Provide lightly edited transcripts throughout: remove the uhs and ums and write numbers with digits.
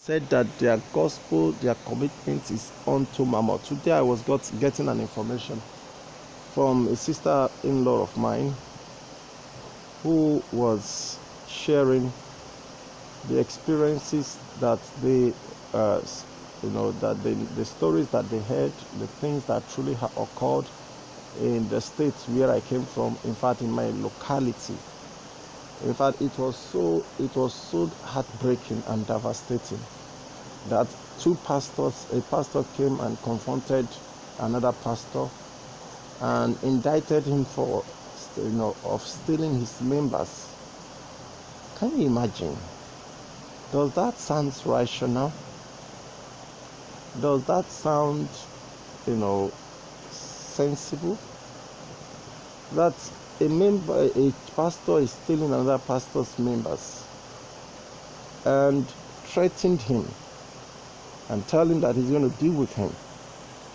said that their gospel, their commitment is unto Mammon. Today I was getting an information from a sister-in-law of mine who was sharing the experiences that they, the stories that they heard, the things that truly occurred in the states where I came from. In fact, in my locality. In fact, it was so heartbreaking and devastating that a pastor came and confronted another pastor and indicted him for, of stealing his members. Can you imagine? Does that sound rational? Does that sound, sensible? That a pastor is stealing another pastor's members and threatened him and tell him that he's going to deal with him.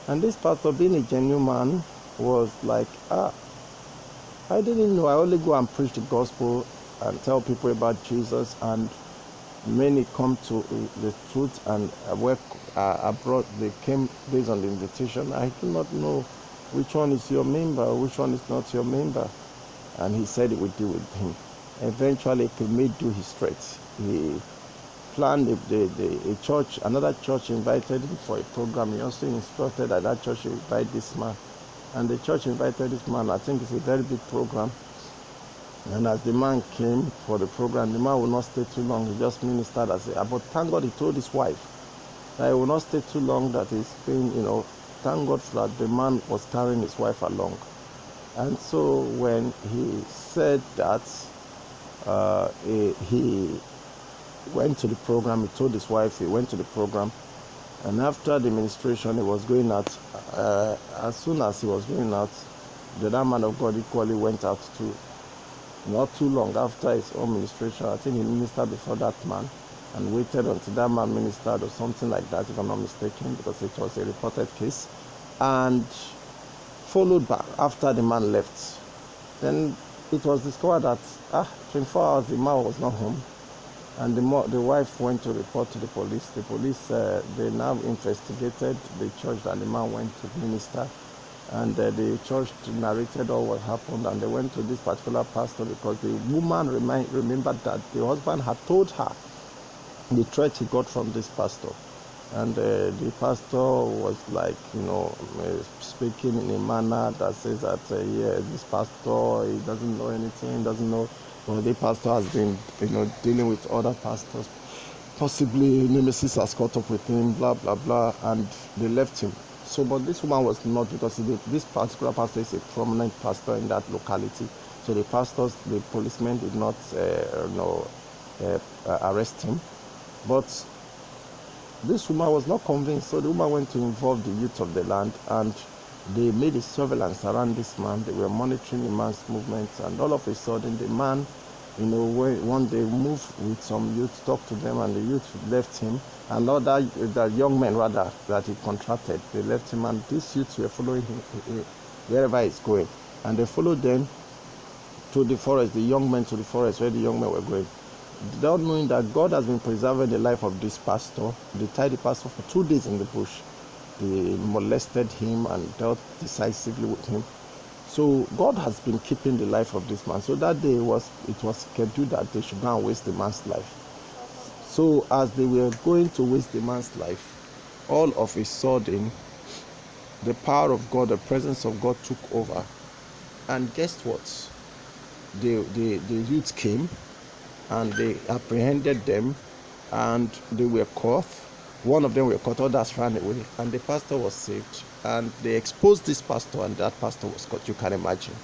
And this pastor, being a genuine man, was like, I didn't know. I only go and preach the gospel and tell people about Jesus, and many come to the truth and work abroad. They came based on the invitation. I do not know which one is your member, which one is not your member. And he said he would deal with him. Eventually, he made do his threats. He planned a church. Another church invited him for a program. He also instructed that church to invite this man. And the church invited this man. I think it's a very big program. And as the man came for the program, the man will not stay too long. He just ministered as a. But thank God he told his wife that he will not stay too long, that he's paying, thank God for that the man was carrying his wife along. And so when he said that, he went to the program, he told his wife he went to the program, and after the ministration he was going out. As soon as he was going out, the other man of God equally went out too. Not too long after his own ministration, I think he ministered before that man and waited until that man ministered or something like that, if I'm not mistaken, because it was a reported case, and followed back after the man left. Then it was discovered that 24 hours the man was not home, and the wife went to report to the police. The police, they now investigated the church that the man went to minister, and the church narrated all what happened, and they went to this particular pastor because the woman remembered that the husband had told her the threat he got from this pastor. And the pastor was like, speaking in a manner that says that, this pastor, he doesn't know anything, doesn't know. Well, the pastor has been, dealing with other pastors. Possibly nemesis has caught up with him, blah, blah, blah, and they left him. So, but this woman was not, because this particular pastor is a prominent pastor in that locality. So the policemen did not, arrest him. But this woman was not convinced, so the woman went to involve the youth of the land, and they made a surveillance around this man. They were monitoring the man's movements, and all of a sudden the man, one day moved with some youth, talked to them, and the youth left him. And the young men rather that he contracted, they left him, and these youths were following him wherever he's going, and they followed them to the forest, the young men to the forest where the young men were going. Without knowing that God has been preserving the life of this pastor. They tied the pastor for 2 days in the bush. They molested him and dealt decisively with him. So God has been keeping the life of this man. So that day it was scheduled that they should go and waste the man's life. So as they were going to waste the man's life, all of a sudden, the power of God, the presence of God took over. And guess what? The youth came, and they apprehended them, and they were caught. One of them were caught, others ran away, and the pastor was saved. And they exposed this pastor, and that pastor was caught. You can imagine.